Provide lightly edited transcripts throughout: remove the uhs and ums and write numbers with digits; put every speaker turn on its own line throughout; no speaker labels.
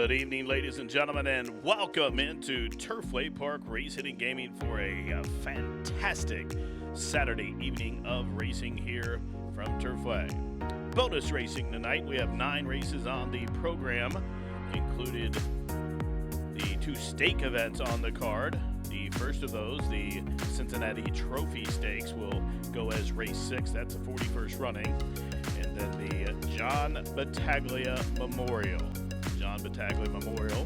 Good evening, ladies and gentlemen, and welcome into Turfway Park Race Hitting Gaming for a fantastic Saturday evening of racing here from Turfway. Bonus racing tonight. We have 9 races on the program, included the 2 stake events on the card. The first of those, the Cincinnati Trophy Stakes, will go as race 6. That's the 41st running. And then the John Battaglia Memorial. John Battaglia Memorial,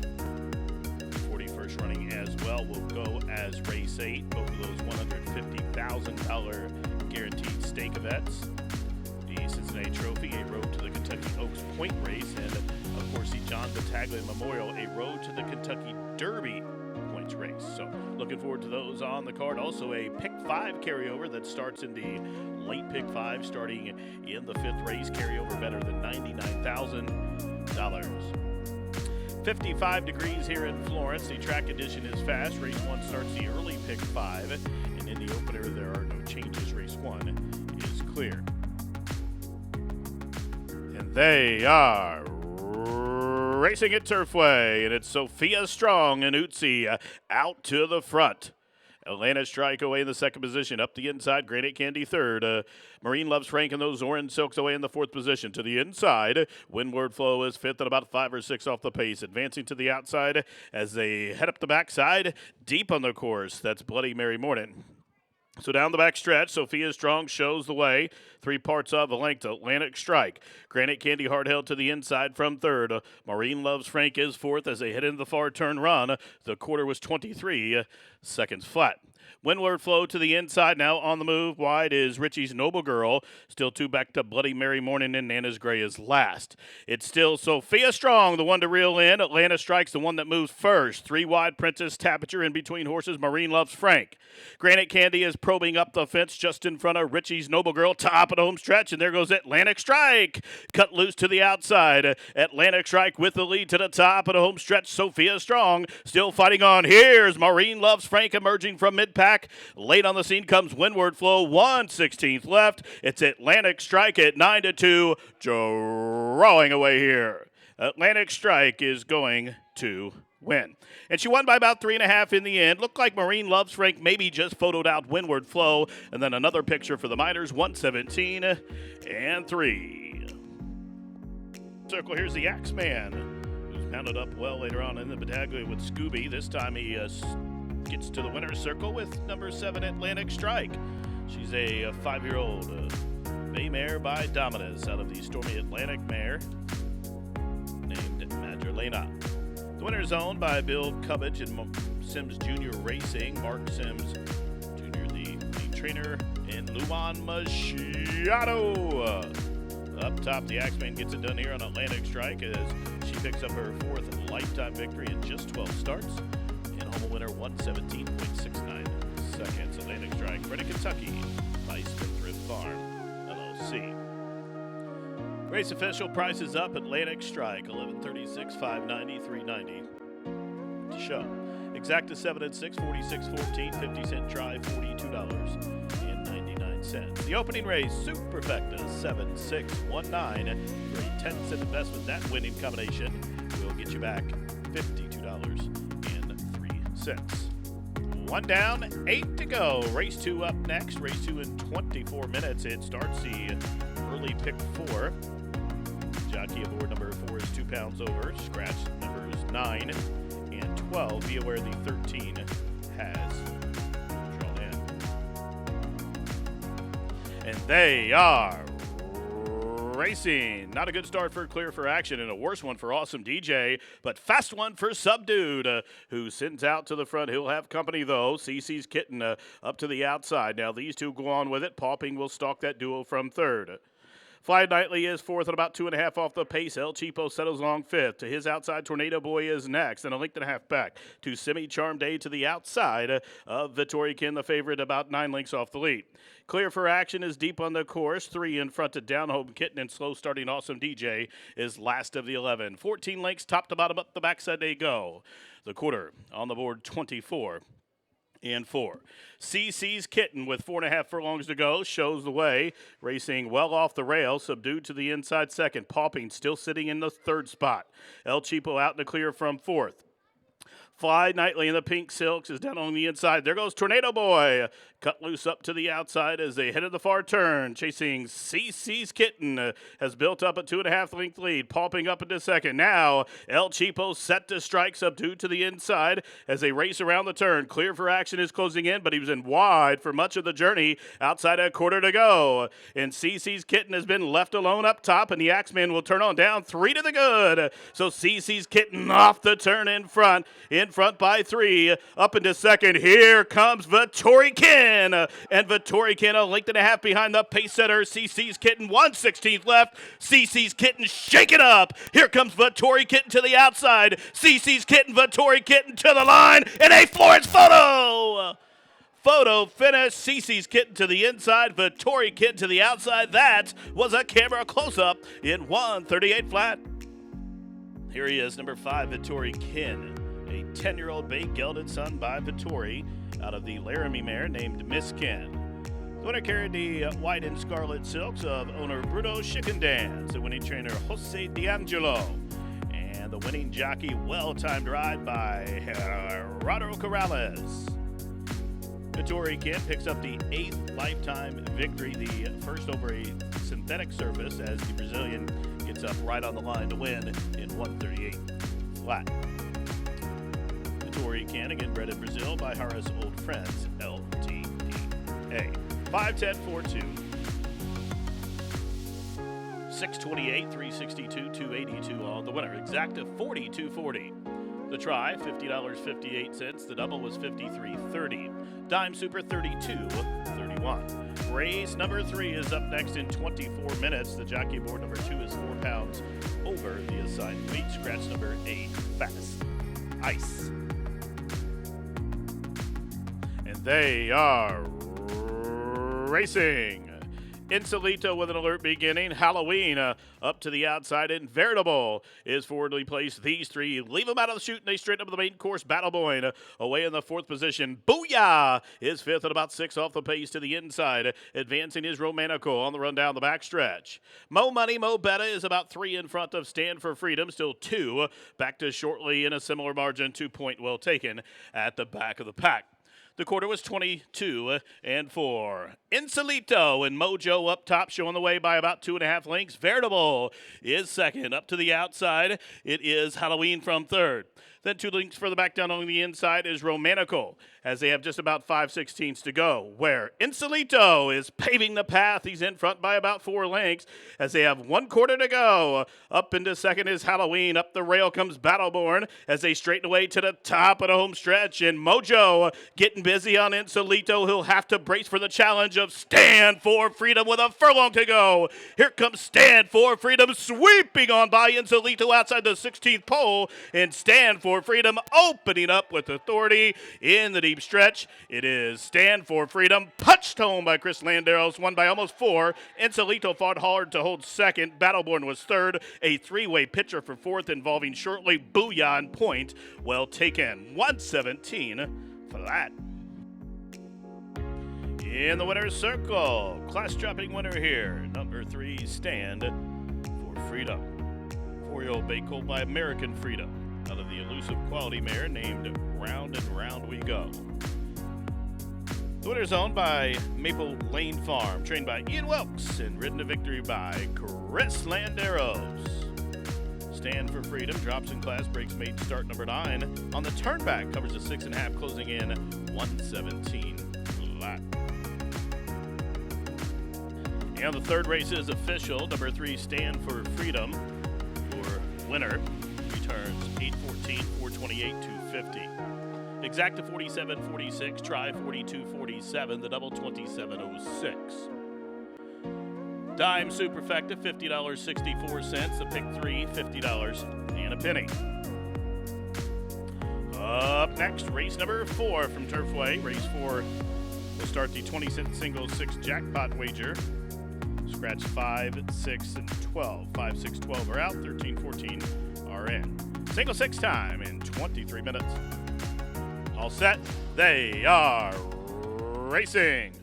41st running as well, will go as race 8. Both of those $150,000 guaranteed stake events. The Cincinnati Trophy, a road to the Kentucky Oaks Point race, and of course the John Battaglia Memorial, a road to the Kentucky Derby points race. So looking forward to those on the card. Also a pick 5 carryover that starts in the late pick 5, starting in the 5th race. Carryover better than $99,000. 55 degrees here in Florence. The track edition is fast. Race 1 starts the early pick 5, and in the opener there are no changes. Race 1 is clear. And they are racing at Turfway, and it's Sophia Strong and Utsi out to the front. Atlanta Strike away in the 2nd position. Up the inside, Granite Candy 3rd. Marine Loves Frank and those Orange Silks away in the 4th position. To the inside, Windward Flow is 5th and about 5 or 6 off the pace. Advancing to the outside as they head up the backside, deep on the course. That's Bloody Mary Morning. So down the back stretch, Sophia Strong shows the way. 3 parts of the length, Atlantic Strike. Granite Candy hard held to the inside from 3rd. Marine Loves Frank is 4th as they head into the far turn run. The quarter was 23 seconds flat. Windward Flow to the inside, now on the move. Wide is Richie's Noble Girl. Still 2 back to Bloody Mary Morning, and Nana's Gray is last. It's still Sophia Strong, the one to reel in. Atlanta Strike's the one that moves first. 3 wide, Princess Tapature in between horses. Marine Loves Frank. Granite Candy is probing up the fence just in front of Richie's Noble Girl. Top of the home stretch, and there goes Atlantic Strike. Cut loose to the outside. Atlantic Strike with the lead to the top of the home stretch. Sophia Strong still fighting on. Here's Marine Loves Frank emerging from mid-pack. Late on the scene comes Windward Flow, 1/16 left. It's Atlantic Strike at 9-2, drawing away here. Atlantic Strike is going to win. And she won by about 3.5 in the end. Looked like Marine Loves Frank maybe just photoed out Windward Flow. And then another picture for the Miners, 1:17 Circle, here's the Axeman, who's mounted up well later on in the Battaglia with Scooby. This time he gets to the winner's circle with number 7, Atlantic Strike. She's a 5-year-old bay mare by Dominus out of the Stormy Atlantic mare named Madrelena. The winner is owned by Bill Cubbage and Sims Jr. Racing. Mark Sims Jr., the trainer, and Luan Machado. Up top, the Axeman gets it done here on Atlantic Strike as she picks up her 4th lifetime victory in just 12 starts. Home winner, 1:17.69 seconds. Atlantic Strike, bred in Kentucky by Spendthrift Farm, LLC. Race official price is up. Atlantic Strike, 1136, 590, 390 to show. Exacta 7 and 6, 46.14, 50-cent try, $42.99. The opening race, Superfecta, 7-6-1-9 for a 10-cent investment. That winning combination will get you back $52.03. 1 down, 8 to go. Race 2 up next. Race 2 in 24 minutes. It starts the early pick 4. Jockey aboard number 4 is 2 pounds over. Scratch numbers 9 and 12. Be aware the 13 has drawn in. And they are racing. Not a good start for Clear for Action and a worse one for Awesome DJ, but fast one for Subdued, who sends out to the front. He'll have company, though. CC's Kitten up to the outside. Now these two go on with it. Popping will stalk that duo from 3rd. Fly Nightly is 4th and about 2.5 off the pace. El Cheapo settles along 5th. To his outside, Tornado Boy is next, and a length and a half back to Semi Charm Day to the outside of Vittoria Kin, the favorite, about 9 lengths off the lead. Clear for Action is deep on the course. 3 in front to Down Home Kitten, and slow starting Awesome DJ is last of the 11. 14 lengths top to bottom up the backside they go. The quarter on the board, 24 and 4. CC's Kitten with 4.5 furlongs to go shows the way, racing well off the rail, subdued to the inside second. Popping still sitting in the third spot. El Cheapo out in the clear from fourth. Fly Nightly in the pink silks is down on the inside. There goes Tornado Boy. Cut loose up to the outside as they head to the far turn. Chasing CC's Kitten has built up a 2.5 length lead. Popping up into second. Now El Cheapo set to strike, subdued to the inside as they race around the turn. Clear for Action is closing in, but he was in wide for much of the journey. Outside a quarter to go. And CC's Kitten has been left alone up top, and the Axeman will turn on down 3 to the good. So CC's Kitten off the turn in front by 3. Up into second. Here comes Vittori Ken. And Vittori Ken a length and a half behind the pace setter. CC's Kitten 1/16 left. CC's Kitten shake it up. Here comes Vittori Kitten to the outside. CC's Kitten, Vittori Kitten to the line. And a Florence photo. Photo finish. CC's Kitten to the inside. Vittori Kitten to the outside. That was a camera close-up in 1:38 flat. Here he is, number 5, Vittori Ken. A 10-year-old bay gelded son by Vittori out of the Laramie mare named Miss Ken. The winner carried the white and scarlet silks of owner Bruno Chickendance, the winning trainer Jose D'Angelo, and the winning jockey well-timed ride by Gerardo Corrales. Vittori Ken picks up the 8th lifetime victory, the first over a synthetic surface, as the Brazilian gets up right on the line to win in 1:38 flat. Vittori Ken, again bred in Brazil by Harris Old Friends, LTDA. 5'10", 4'2", 628, 362, 282 on the winner. Exacta 42.40. The try, $50.58. The double was $53.30. Dime Super 32.31. Race number 3 is up next in 24 minutes. The jockey aboard number 2 is 4 pounds over the assigned weight. Scratch number 8, Fast Ice. And they are racing. Insolito with an alert beginning. Halloween up to the outside. Inveritable is forwardly placed. These 3 leave them out of the chute, and they straighten up the main course. Battle Boy away in the 4th position. Booyah is 5th at about 6 off the pace to the inside. Advancing is Romantical on the run down the backstretch. Mo Money, Mo Betta is about 3 in front of Stand for Freedom. Still 2 back to shortly in a similar margin. 2 point well taken at the back of the pack. The quarter was 22-4. Insolito and Mojo up top, showing the way by about 2.5 lengths. Veritable is second. Up to the outside, it is Halloween from third. Then 2 lengths further back down on the inside is Romantical, as they have just about 5/16 to go, where Insolito is paving the path. He's in front by about 4 lengths, as they have 1 quarter to go. Up into second is Halloween. Up the rail comes Battleborn, as they straighten away to the top of the home stretch. And Mojo getting busy on Insolito. He'll have to brace for the challenge of Stand for Freedom with a furlong to go. Here comes Stand for Freedom, sweeping on by Insolito outside the 16th pole, and Stand for Freedom opening up with authority in the deep stretch. It is Stand for Freedom, punched home by Chris Landeros, won by almost 4. Insolito fought hard to hold second. Battleborn was third. A 3-way pitcher for 4th, involving shortly Booyah and Point. Well taken. 117 flat. In the winner's circle, class-dropping winner here, number 3, Stand for Freedom. 4-year-old bay colt by American Freedom, out of the elusive quality mare named Round and Round We Go. The winner's owned by Maple Lane Farm, trained by Ian Wilkes, and ridden to victory by Chris Landeros. Stand for Freedom drops in class, breaks mate start number 9. On the turnback, covers a 6.5, closing in 117 flat. And the third race is official. Number 3, Stand for Freedom. Your winner returns 8-14, 428, 250. Exacta 47.46, try 42.47, the double 27.06. Dime Superfecta $50.64, the pick 3 $50 and a penny. Up next, race number 4 from Turfway. Race 4 will start the 20-cent single 6 jackpot wager. Scratch 5, 6, and 12. 5, 6, 12 are out. 13, 14 are in. Single 6 time in 23 minutes. All set. They are racing.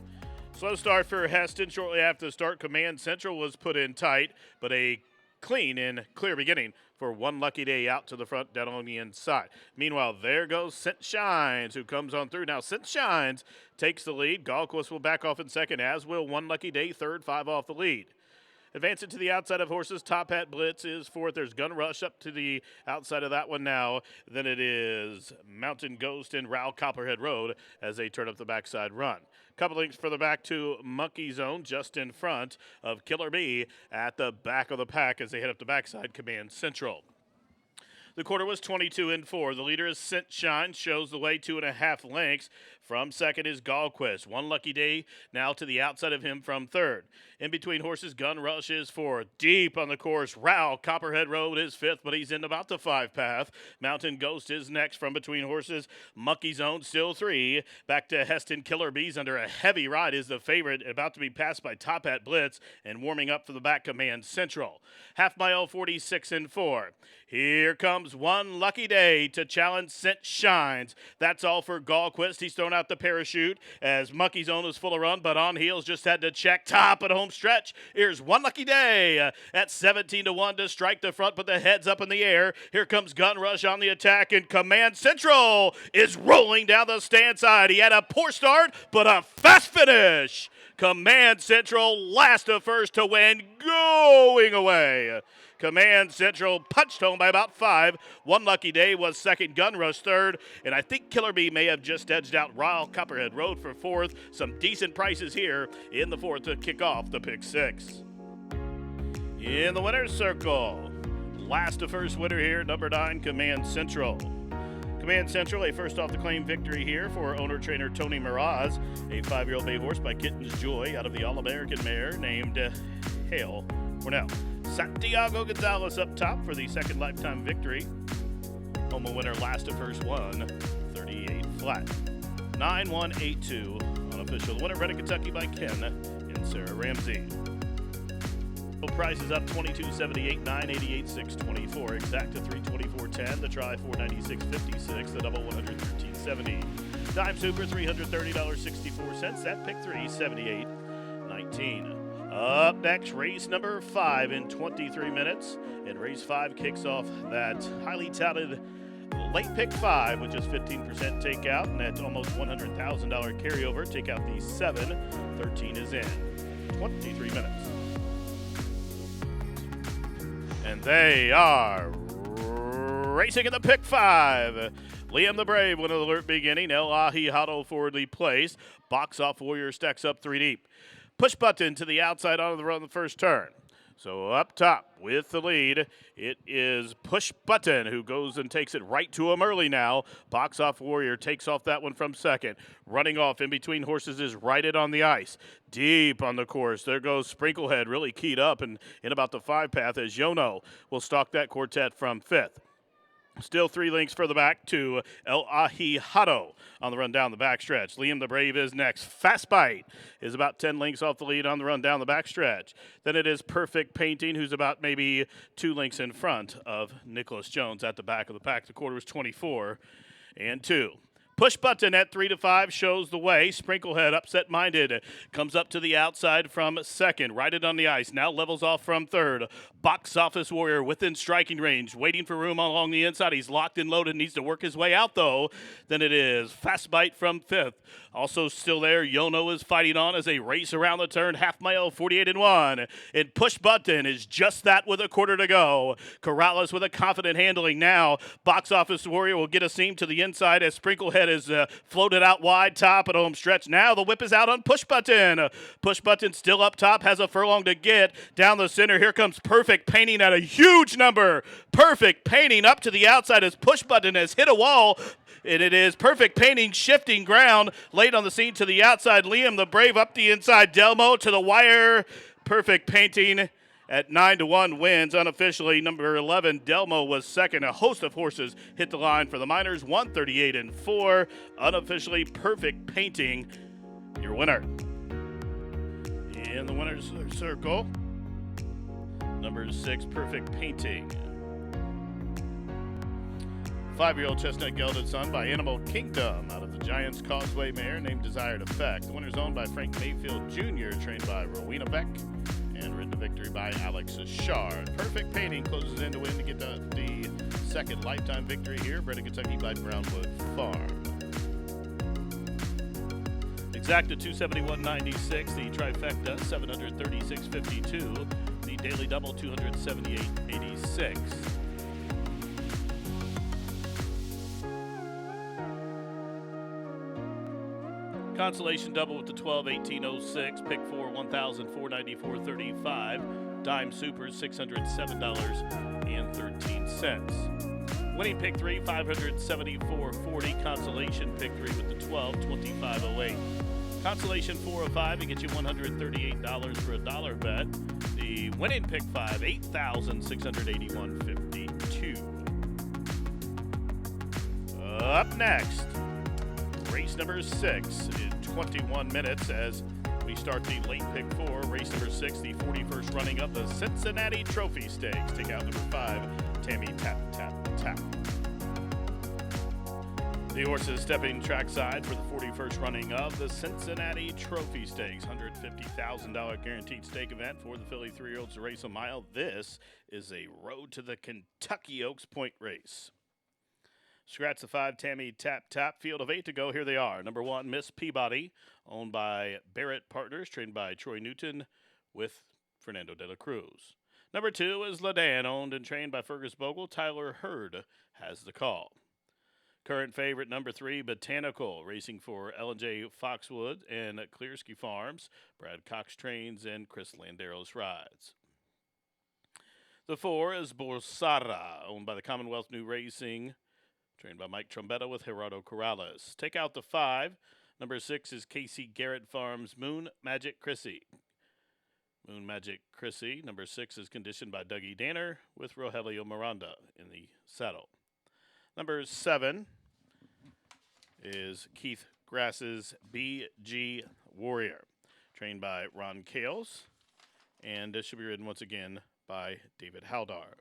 Slow start for Heston. Shortly after the start, Command Central was put in tight, but a clean and clear beginning for One Lucky Day out to the front down on the inside. Meanwhile, there goes Scent Shines, who comes on through. Now, Scent Shines takes the lead. Galquist will back off in second, as will One Lucky Day third, 5 off the lead. Advancing to the outside of horses, Top Hat Blitz is fourth. There's Gun Rush up to the outside of that one now. Then it is Mountain Ghost and Row Copperhead Road as they turn up the backside run. Couple links further back to Monkey Zone just in front of Killer Bee at the back of the pack as they head up the backside, Command Central. The quarter was 22-4. The leader is Scent Shine, shows the way 2.5 lengths. From second is Galquist. One Lucky Day now to the outside of him from third. In between horses, Gun Rush is fourth. Deep on the course, Row Copperhead Road is fifth, but he's in about the 5 path. Mountain Ghost is next from between horses. Monkey Zone still 3. Back to Heston. Killer Bees under a heavy ride is the favorite, about to be passed by Top Hat Blitz, and warming up for the back, Command Central. Half mile 46-4. Here comes One Lucky Day to challenge Scent Shines. That's all for Galquist. He's thrown out the parachute as Monkey Zone is full of run, but on heels just had to check top at home stretch. Here's One Lucky Day at 17-1 to strike the front, but the head's up in the air. Here comes Gun Rush on the attack, and Command Central is rolling down the stand side. He had a poor start, but a fast finish. Command Central last of first to win, going away. Command Central punched home by about 5. One Lucky Day was second, Gun Rush third, and I think Killer Bee may have just edged out Royal Copperhead Road for fourth. Some decent prices here in the fourth to kick off the pick 6. In the winner's circle, last of first winner here, number 9, Command Central. Command Central, a first off the claim victory here for owner-trainer Tony Miraz, a 5-year-old bay horse by Kitten's Joy out of the All-American mare named Hale Cornell. Santiago Gonzalez up top for the second lifetime victory. Home winner last of first one, 38 flat. 9-1-8-2 unofficial. The winner bred in Kentucky by Ken and Sarah Ramsey. Prices up 22.78, 9.88, 6.24. Exacta 324.10. The try 496.56. The double 113.70. Dime Super $330.64. That pick 3 78.19. Up next, race number 5 in 23 minutes. And race 5 kicks off that highly touted late pick 5, which is 15% takeout, and that's almost $100,000 carryover. Take out the 7. 13 is in. 23 minutes. And they are racing in the pick 5. Liam the Brave, one of the alert beginning. El Ahi Hado for the place. Box Off Warrior stacks up 3 deep. Push Button to the outside on the run the first turn. So up top with the lead, it is Push Button who goes and takes it right to him early now. Box Off Warrior takes off that one from second. Running off in between horses is Righted on the ice. Deep on the course, there goes Sprinklehead, really keyed up and in about the 5 path as Yono will stalk that quartet from 5th. Still 3 lengths further back to El Ahi Hado on the run down the backstretch. Liam the Brave is next. Fast Bite is about 10 lengths off the lead on the run down the backstretch. Then it is Perfect Painting, who's about maybe 2 lengths in front of Nicholas Jones at the back of the pack. The quarter was 24-2. Push Button at 3-5 shows the way. Sprinklehead, upset-minded, comes up to the outside from second. Righted on the ice, now levels off from third. Box Office Warrior within striking range, waiting for room along the inside. He's locked and loaded, needs to work his way out, though. Then it is Fast Bite from 5th. Also still there, Yono is fighting on as they race around the turn. Half mile, 48-1. And Push Button is just that with a quarter to go. Corrales with a confident handling now. Box Office Warrior will get a seam to the inside as Sprinklehead is floated out wide top at home stretch. Now the whip is out on Push Button. Push Button still up top, has a furlong to get. Down the center, here comes Perfect Painting at a huge number. Perfect Painting up to the outside as Push Button has hit a wall. And it is Perfect Painting shifting ground. Late on the scene to the outside. Liam the Brave up the inside. Delmo to the wire. Perfect Painting at 9-1 wins. Unofficially, number 11, Delmo was second. A host of horses hit the line for the Miners, 138-4. Unofficially, Perfect Painting, your winner. In the winner's circle, number 6, Perfect Painting. 5-year-old chestnut gelded son by Animal Kingdom out of the Giants Causeway mare named Desired Effect. The winner's owned by Frank Mayfield Jr., trained by Rowena Beck, and ridden to victory by Alex Shard. Perfect Painting closes in to win to get the second lifetime victory here, bred in Kentucky by Brownwood Farm. Exacta 271.96, the trifecta 736.52, the daily double 278.86. Consolation double with the 12, 1806. Pick 4, 1,494.35. Dime Super, $607.13. Winning pick 3, 574.40. Consolation pick 3 with the 12, 25.08. Consolation 405, it gets you $138 for a dollar bet. The winning pick 5, 8,681.52. Up next, race number 6 in 21 minutes as we start the late pick 4. Race number 6, the 41st running of the Cincinnati Trophy Stakes. Take out number 5, Tammy Tap Tap Tap. The horses stepping trackside for the 41st running of the Cincinnati Trophy Stakes. $150,000 guaranteed stake event for the filly 3-year-olds to race a mile. This is a Road to the Kentucky Oaks Point race. Scratch the 5, Tammy Tap Tap. Field of 8 to go. Here they are. Number 1, Miss Peabody, owned by Barrett Partners, trained by Troy Newton with Fernando de la Cruz. Number 2 is Ladan, owned and trained by Fergus Bogle. Tyler Hurd has the call. Current favorite, number 3, Botanical, racing for L&J Foxwood and Clearsky Farms. Brad Cox trains and Chris Landeros rides. The 4 is Borsara, owned by the Commonwealth New Racing, trained by Mike Trombetta with Gerardo Corrales. Take out the 5. Number 6 is Casey Garrett Farms' Moon Magic Chrissy. Moon Magic Chrissy, number 6, is conditioned by Dougie Danner with Rogelio Miranda in the saddle. Number 7 is Keith Grass's BG Warrior, trained by Ron Kales, and this should be ridden once again by David Haldar.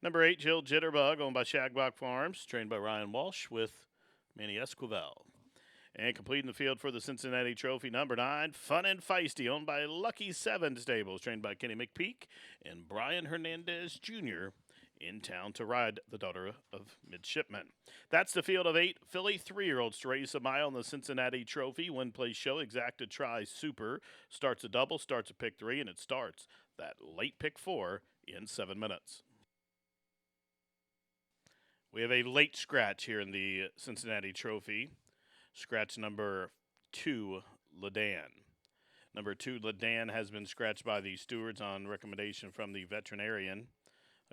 Number 8, Jill Jitterbug, owned by Shaglock Farms, trained by Ryan Walsh with Manny Esquivel. And completing the field for the Cincinnati Trophy, number 9, Fun and Feisty, owned by Lucky 7 Stables, trained by Kenny McPeak and Brian Hernandez Jr., in town to ride the daughter of Midshipman. That's the field of 8 filly 3-year-olds to race a mile in the Cincinnati Trophy. Win, place, show, Exacta Tri Super. Starts a double, starts a pick 3, and it starts that late pick 4 in 7 minutes. We have a late scratch here in the Cincinnati Trophy. Scratch number 2, Ladan. Number 2, Ladan, has been scratched by the stewards on recommendation from the veterinarian.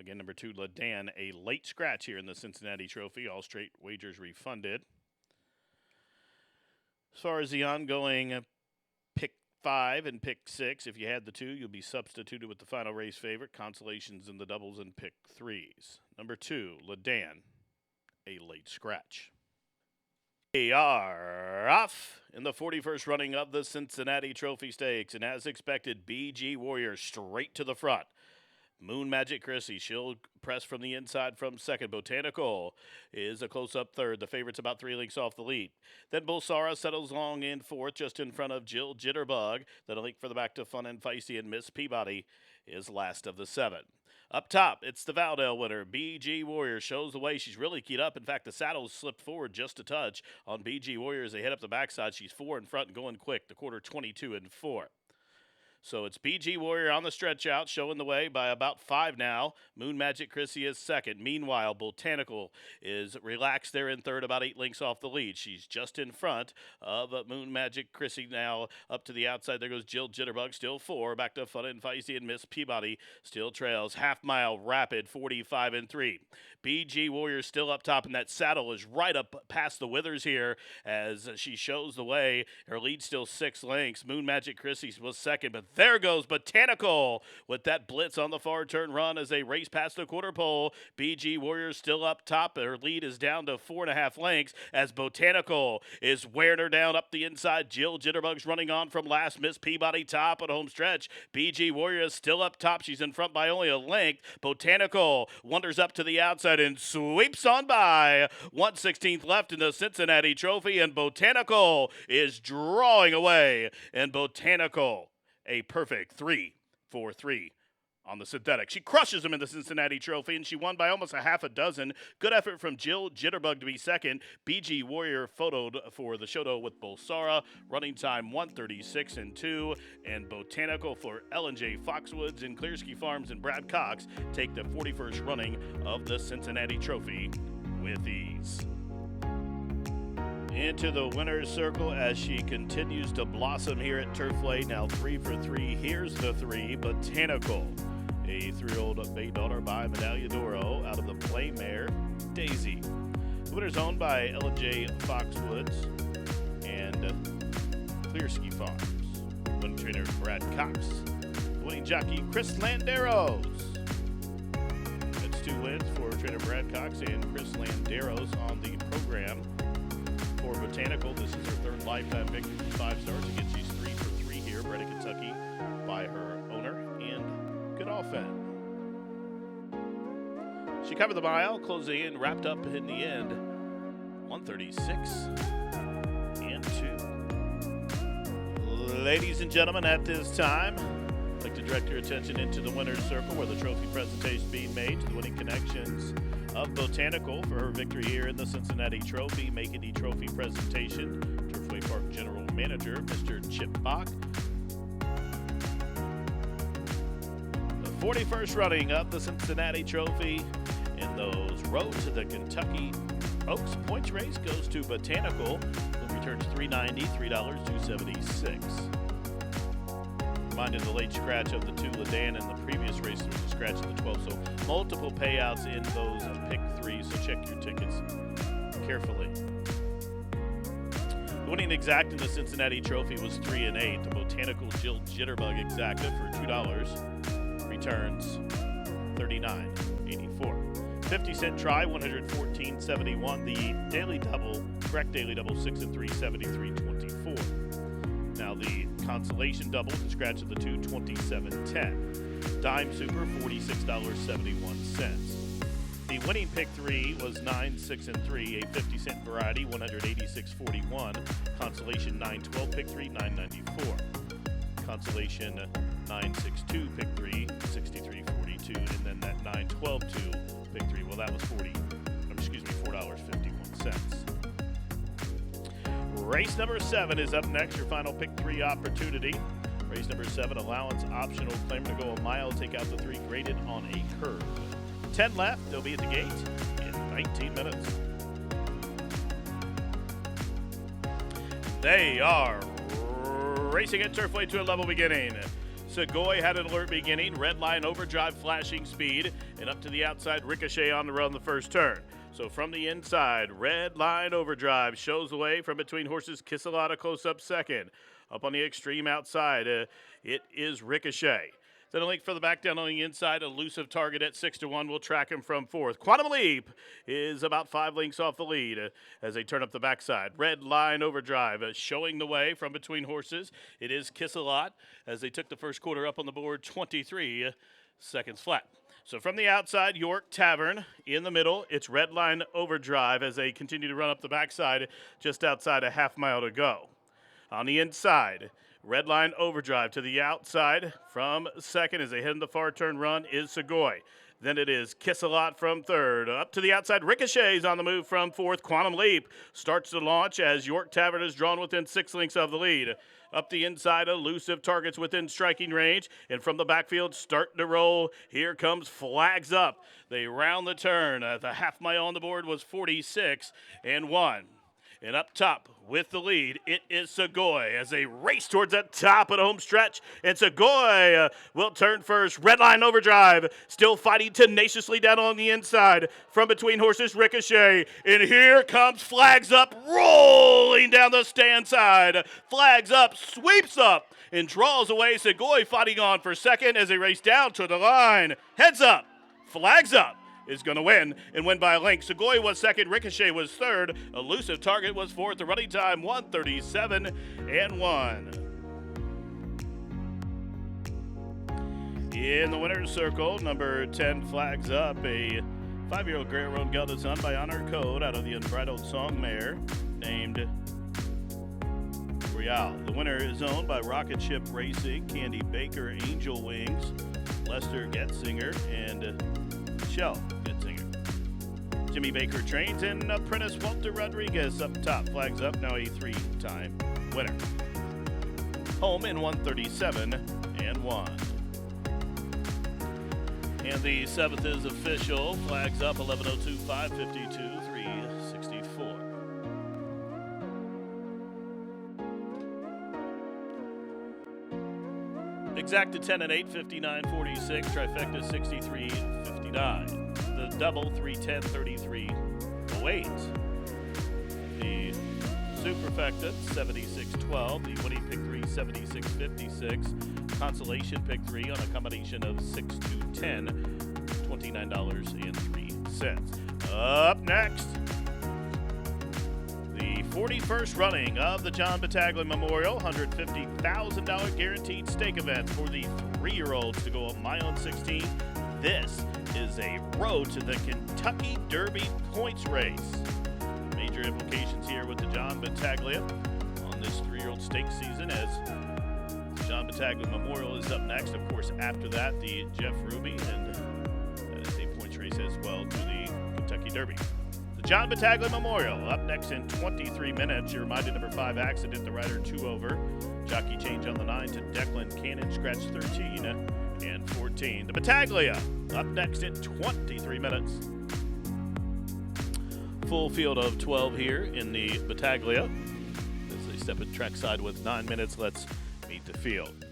Again, number 2, Ladan, a late scratch here in the Cincinnati Trophy. All straight wagers refunded. As far as the ongoing pick 5 and pick 6, if you had the 2, you'll be substituted with the final race favorite. Consolations in the doubles and pick 3s. Number 2, Ladan, a late scratch. We are off in the 41st running of the Cincinnati Trophy Stakes. And as expected, BG Warrior straight to the front. Moon Magic Chrissy, she'll press from the inside from second. Botanical is a close-up third. The favorite's about 3 lengths off the lead. Then Bulsara settles long in fourth, just in front of Jill Jitterbug. Then a link for the back to Fun and Feisty, and Miss Peabody is last of the 7. Up top, it's the Valdale winner. BG Warrior shows the way. She's really keyed up. In fact, the saddle slipped forward just a touch on BG Warrior as they head up the backside. She's 4 in front and going quick. The quarter 22 and 4. So it's BG Warrior on the stretch out, showing the way by about 5 now. Moon Magic Chrissy is second. Meanwhile, Botanical is relaxed there in third, about 8 lengths off the lead. She's just in front of Moon Magic Chrissy now up to the outside. There goes Jill Jitterbug, still 4. Back to Fun and Feisty, and Miss Peabody still trails. Half mile rapid, 45 and 3. BG Warrior still up top, and that saddle is right up past the withers here as she shows the way. Her lead still 6 lengths. Moon Magic Chrissy was second, but There goes Botanical with that blitz on the far turn run as they race past the quarter pole. BG Warriors still up top. Their lead is down to 4.5 lengths as Botanical is wearing her down up the inside. Jill Jitterbugs running on from last. Miss Peabody top at home stretch. BG Warriors still up top. She's in front by only a length. Botanical wanders up to the outside and sweeps on by. 1/16th left in the Cincinnati Trophy, and Botanical is drawing away. And Botanical, a perfect 3-4-3 on the synthetic. She crushes them in the Cincinnati Trophy, and she won by almost a half a dozen. Good effort from Jill Jitterbug to be second. BG Warrior photoed for the Shoto with Bolsara. Running time 1:36.2. And Botanical for J. Foxwoods and Clearsky Farms and Brad Cox take the 41st running of the Cincinnati Trophy with ease. Into the winner's circle as she continues to blossom here at Turfway. Now 3 for 3. Here's the 3. Botanical, a 3-year-old bay daughter by Battaglia Doro out of the play mare Daisy. The winner's owned by J. Foxwoods and Clearsky Farms. Winning trainer Brad Cox. The winning jockey Chris Landeros. That's 2 wins for trainer Brad Cox and Chris Landeros on the program. For Botanical, this is her 3rd lifetime victory, 5 starts against these 3 for 3 here, bred in Kentucky by her owner, and good offense. She covered the mile, closing in, wrapped up in the end, 1:36.2. Ladies and gentlemen, at this time, I'd like to direct your attention into the winner's circle where the trophy presentation is being made to the winning connections of Botanical for her victory here in the Cincinnati Trophy. Making the trophy presentation, Turfway Park General Manager, Mr. Chip Bach. The 41st running of the Cincinnati Trophy in those Road to the Kentucky Oaks points race goes to Botanical. The returns $3.90, $3.276. Reminded the late scratch of the 2 Ladan in the previous race. There was a scratch in the 12, so multiple payouts in those pick 3, so check your tickets carefully. The winning exact in the Cincinnati Trophy was 3 and 8. The Botanical Jill Jitterbug exacta for $2 returns $39.84. 50-cent try, $114.71. The daily double, correct daily double, 6 and 3, $73.24. Now the consolation double, the scratch of the 2, $27.10. Dime super, $46.71. The winning pick 3 was 9, 6, and 3, a 50-cent variety, $186.41. Consolation 912 pick 3, $9.94. Consolation 962 pick 3, $63.42, and then that 912 pick 3. Well, that was $4.51. Race number 7 is up next. Your final pick 3 opportunity. Race number 7, allowance optional. Claim to go a mile. Take out the 3 graded on a curve. 10 left. They'll be at the gate in 19 minutes. They are racing at Turfway to a level beginning. Segoy had an alert beginning. Red line overdrive flashing speed. And up to the outside, Ricochet on the run the first turn. So from the inside, Red Line Overdrive shows the way from between horses. Kiss a Lot a close-up second. Up on the extreme outside, it is Ricochet. Then a link for the back down on the inside. Elusive Target at 6-1. We'll track him from 4th. Quantum Leap is about 5 lengths off the lead as they turn up the backside. Red Line Overdrive showing the way from between horses. It is Kiss a Lot as they took the first quarter up on the board, 23 seconds flat. So from the outside, York Tavern. In the middle, it's Red Line Overdrive as they continue to run up the backside just outside a half mile to go. On the inside, Red Line Overdrive to the outside from second as they head in the far turn run is Segoy. Then it is Kiss a Lot from 3rd. Up to the outside, Ricochet's on the move from 4th. Quantum Leap starts to launch as York Tavern is drawn within 6 lengths of the lead. Up the inside, Elusive Targets within striking range. And from the backfield, starting to roll. Here comes Flags Up. They round the turn. The half mile on the board was 46-1. And up top with the lead, it is Segoy as they race towards that top of the home stretch. And Segoy will turn first. Red Line Overdrive still fighting tenaciously down on the inside from between horses, Ricochet. And here comes Flags Up rolling down the stand side. Flags Up sweeps up and draws away. Segoy fighting on for second as they race down to the line. Heads up, flags up. Is going to win and win by a length. Segoy was second. Ricochet was third. Elusive Target was fourth. The running time 1:37.1. In the winner's circle, number 10 Flags Up, a 5-year-old Great Road gelded son by Honor Code out of the Unbridled Song Mare named Real. The winner is owned by Rocket Ship Racing, Candy Baker, Angel Wings, Lester Getzinger, and Michelle Getzinger. Jimmy Baker trains and apprentice Walter Rodriguez up top. Flags Up, now a 3-time winner. Home in 1:37.1. And the 7th is official. Flags Up, 11:02, 5:52, 3:64. Exacta 10 and 8, 59.46. Trifecta 63.59. The double 3:10, 33.08. The superfecta 76.12. The winning pick 3, 76.56. Consolation pick 3 on a combination of 6 to 10, $29.03. Up next, the 41st running of the John Battaglia Memorial $150,000 guaranteed stake event for the 3-year-olds to go a mile and 16. This is a road to the Kentucky Derby points race. Major implications here with the John Battaglia on this 3-year-old stake season as John Battaglia Memorial is up next. Of course, after that, the Jeff Ruby, and that is a points race as well to the Kentucky Derby. The John Battaglia Memorial up next in 23 minutes. You're reminded number 5 accident, the rider 2 over. Jockey change on the 9 to Declan Cannon, scratch 13 and 14. The Battaglia up next in 23 minutes. Full field of 12 here in the Battaglia as they step at trackside with 9 minutes. Let's meet the field.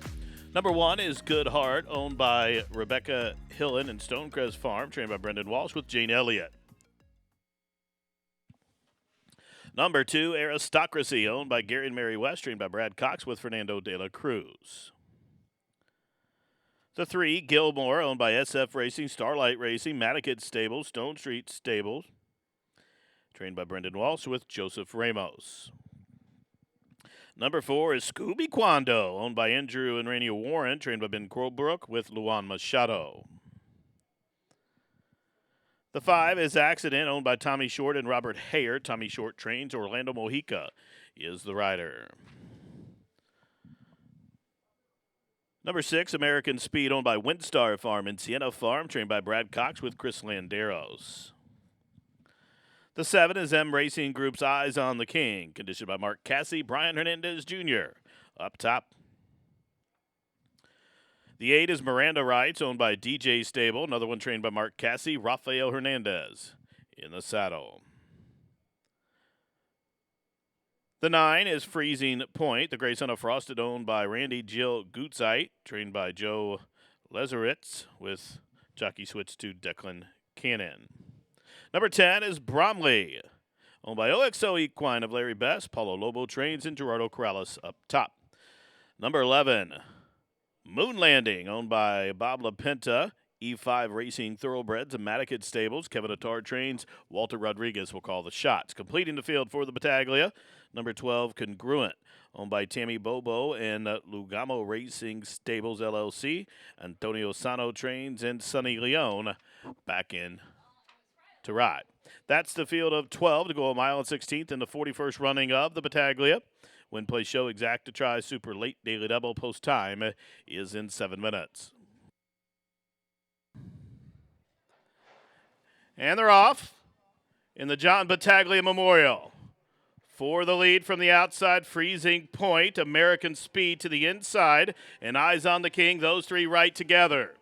Number 1 is Good Heart, owned by Rebecca Hillen and Stonecrest Farm, trained by Brendan Walsh with Jane Elliott. Number 2, Aristocracy, owned by Gary and Mary West, trained by Brad Cox with Fernando de la Cruz. The 3, Gilmore, owned by SF Racing, Starlight Racing, Matakid Stables, Stone Street Stables, trained by Brendan Walsh with Joseph Ramos. Number 4 is Scooby Quando, owned by Andrew and Rainier Warren, trained by Ben Crowbrook with Luan Machado. The 5 is Accident, owned by Tommy Short and Robert Hayer. Tommy Short trains. Orlando Mojica is the rider. Number 6, American Speed, owned by Windstar Farm and Sienna Farm, trained by Brad Cox with Chris Landeros. The 7 is M Racing Group's Eyes on the King, conditioned by Mark Cassie, Brian Hernandez Jr. Up top. The 8 is Miranda Rights, owned by DJ Stable, another one trained by Mark Cassie, Rafael Hernandez in the saddle. The 9 is Freezing Point, the Gray Son of Frosted, owned by Randy Jill Gutzeit, trained by Joe Lezeritz with jockey switch to Declan Cannon. Number 10 is Bromley, owned by OXO Equine of Larry Best, Paulo Lobo trains, and Gerardo Corrales up top. Number 11, Moon Landing, owned by Bob LaPinta, E5 Racing Thoroughbreds, and Matakid Stables. Kevin Attar trains. Walter Rodriguez will call the shots. Completing the field for the Battaglia, number 12, Congruent, owned by Tammy Bobo and Lugamo Racing Stables, LLC. Antonio Sano trains, and Sonny Leone back in to ride. That's the field of 12 to go a mile and 16th in the 41st running of the Battaglia. Win, play, show, exacta, try, super late, daily double, post time is in 7 minutes. And they're off in the John Battaglia Memorial. For the lead from the outside, Freezing Point, American Speed to the inside, and Eyes on the King, those 3 right together.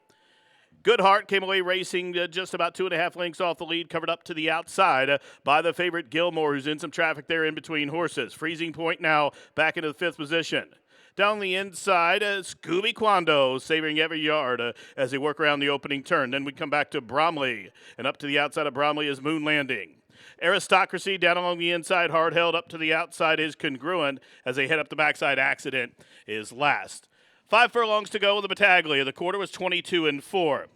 Good Heart came away racing just about 2.5 lengths off the lead, covered up to the outside by the favorite Gilmore, who's in some traffic there in between horses. Freezing Point now back into the 5th position. Down the inside, Scooby Quando savoring every yard as they work around the opening turn. Then we come back to Bromley, and up to the outside of Bromley is Moon Landing. Aristocracy down along the inside, hard held up to the outside is Congruent as they head up the backside. Accident is last. 5 furlongs to go in the Battaglia. The quarter was 22-4.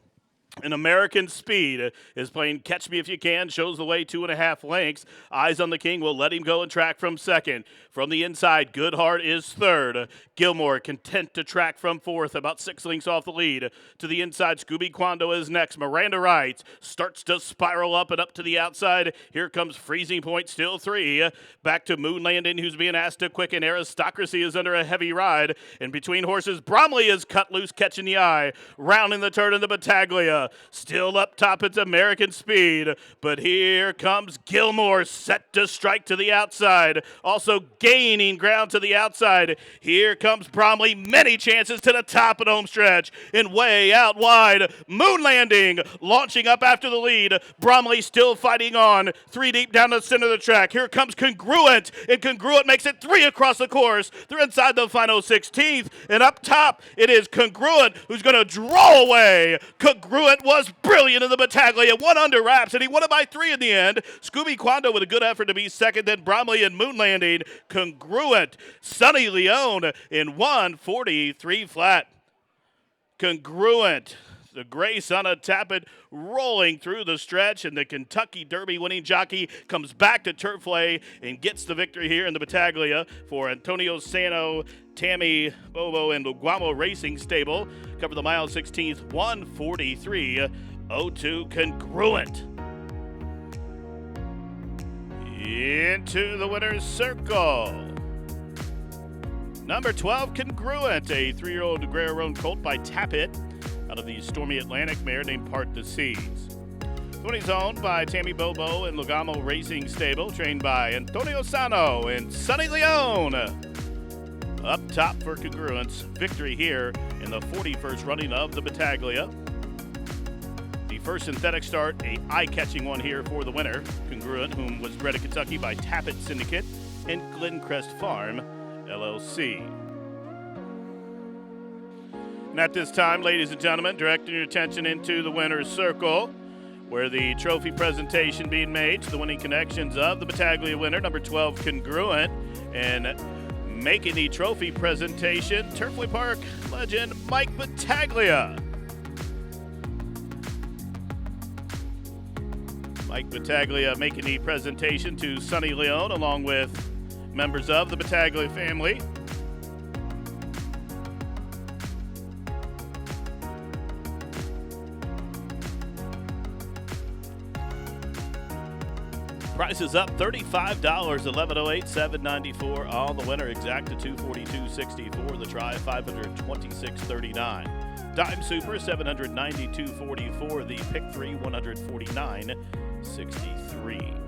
An American Speed is playing Catch Me If You Can, shows the way 2.5 lengths. Eyes on the King will let him go and track from second. From the inside, Goodheart is third. Gilmore content to track from fourth, about 6 lengths off the lead. To the inside, Scooby Quando is next. Miranda Wright starts to spiral up and up to the outside. Here comes Freezing Point, still 3. Back to Moon Landing, who's being asked to quicken. Aristocracy is under a heavy ride. And between horses, Bromley is cut loose, catching the eye. Rounding the turn in the Battaglia. Still up top, it's American Speed. But here comes Gilmore, set to strike to the outside. Also gaining ground to the outside. Here comes Bromley, many chances to the top of the home stretch. And way out wide, Moon Landing launching up after the lead. Bromley still fighting on. 3 deep down the center of the track. Here comes Congruent, and Congruent makes it 3 across the course. They're inside the final 16th. And up top, it is Congruent who's going to draw away. Congruent was brilliant in the Battaglia, 1 under wraps, and he won it by 3 in the end. Scooby Quando with a good effort to be second, then Bromley and Moon Landing. Congruent, Sonny Leone in 1:43 flat. Congruent, the gray son of Tappet, rolling through the stretch, and the Kentucky Derby winning jockey comes back to Turfway and gets the victory here in the Battaglia for Antonio Sano, Tammy Bobo, and Luguamo Racing Stable. Cover the mile 16th, 1:43.02. Congruent. Into the winner's circle. Number 12, Congruent, a 3-year-old Guerrero colt by Tappet out of the Stormy Atlantic mare named Part the Seas. The winning's owned by Tammy Bobo and Lugamo Racing Stable, trained by Antonio Sano and Sonny Leone. Up top for Congruent's victory here in the 41st running of the Battaglia. The first synthetic start, a eye-catching one here for the winner, Congruent, whom was bred in Kentucky by Tappet Syndicate and Glencrest Farm, LLC. And at this time, ladies and gentlemen, directing your attention into the winner's circle, where the trophy presentation being made to the winning connections of the Battaglia winner, number 12, Congruent, and making the trophy presentation, Turfway Park legend Mike Battaglia. Mike Battaglia making the presentation to Sonny Leone, along with members of the Battaglia family. Price is up $35, $11.08, $7.94 on the winner, exacta $242.64, the try $526.39. Dime Super $792.44, the pick 3 $149.63.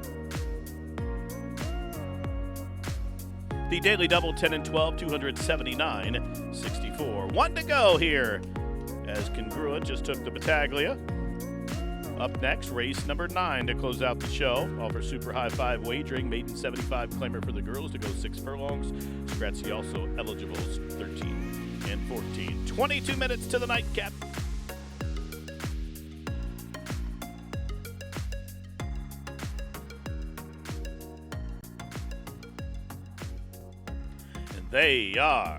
The daily double 10 and 12 $279.64. 1 to go here as Congruent just took the Battaglia. Up next, race number 9 to close out the show. Offers super high 5 wagering. Maiden 75 claimer for the girls to go 6 furlongs. Scratchy also eligibles 13 and 14. 22 minutes to the nightcap. And they are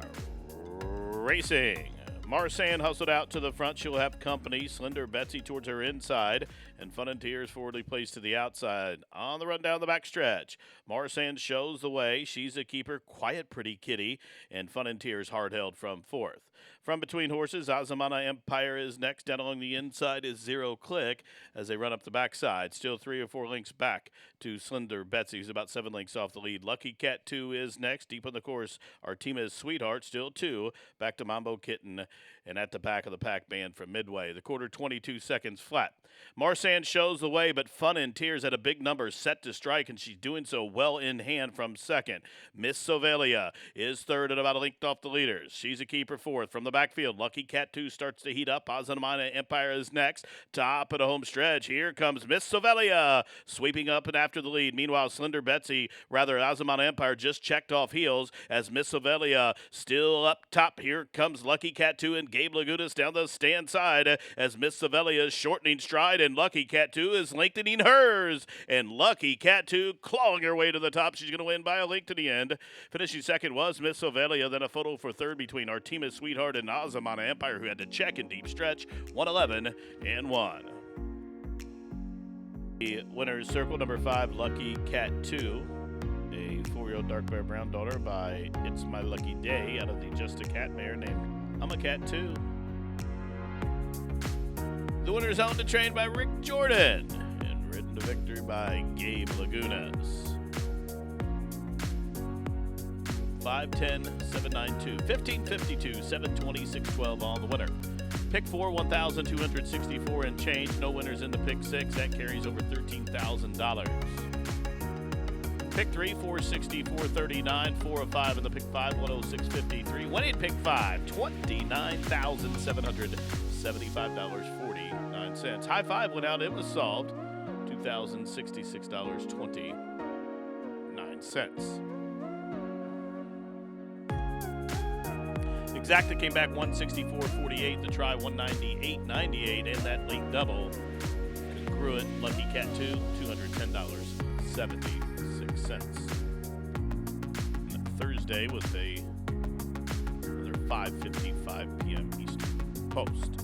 racing. Marsan hustled out to the front. She'll have company. Slender Betsy towards her inside. And Fun and Tears forwardly placed to the outside. On the run down the back stretch, Marsan shows the way. She's a keeper. Quiet Pretty Kitty. And Fun and Tears hard held from fourth. From between horses, Azamana Empire is next. Down along the inside is Zero Click as they run up the backside. Still 3 or 4 lengths back to Slender Betsy, who's about 7 lengths off the lead. Lucky Cat 2 is next. Deep on the course, Artema's Sweetheart, still 2. Back to Mambo Kitten, and at the back of the pack band from Midway. The quarter 22 seconds flat. Marsan shows the way, but Fun and Tears at a big number set to strike, and she's doing so well in hand from second. Miss Sovelia is third at about a length off the leaders. She's a keeper fourth. From the backfield. Lucky Cat 2 starts to heat up. Azamana Empire is next. Top of the home stretch. Here comes Miss Sovelia sweeping up and after the lead. Meanwhile, Azamana Empire just checked off heels as Miss Sovelia still up top. Here comes Lucky Cat 2 and Gabe Lagunas down the stand side as Miss Sovelia is shortening stride and Lucky Cat 2 is lengthening hers. And Lucky Cat 2 clawing her way to the top. She's going to win by a length to the end. Finishing second was Miss Sovelia, then a photo for third between Artemis Sweetheart and Azamana Empire, who had to check in deep stretch, 111 and 1. The winner's circle number 5, Lucky Cat 2, a 4-year-old dark bear brown daughter by It's My Lucky Day out of the Just a Cat mare named I'm a Cat 2. The winner's owned and trained by Rick Jordan and ridden to victory by Gabe Lagunas. 510, 792, 1552, 720, 612 on the winner. Pick 4, 1,264 and change. No winners in the pick 6. That carries over $13,000. Pick 3, 460, 439, 405 in the pick 5, 106.53. Winning pick 5, $29,775.49. High 5 went out. It was solved. $2,066.29. Exacta came back 164.48. The try 198.98 and that late double. Congruent Lucky Cat 2 $210.76. Thursday was another 5:55 p.m. Eastern Post.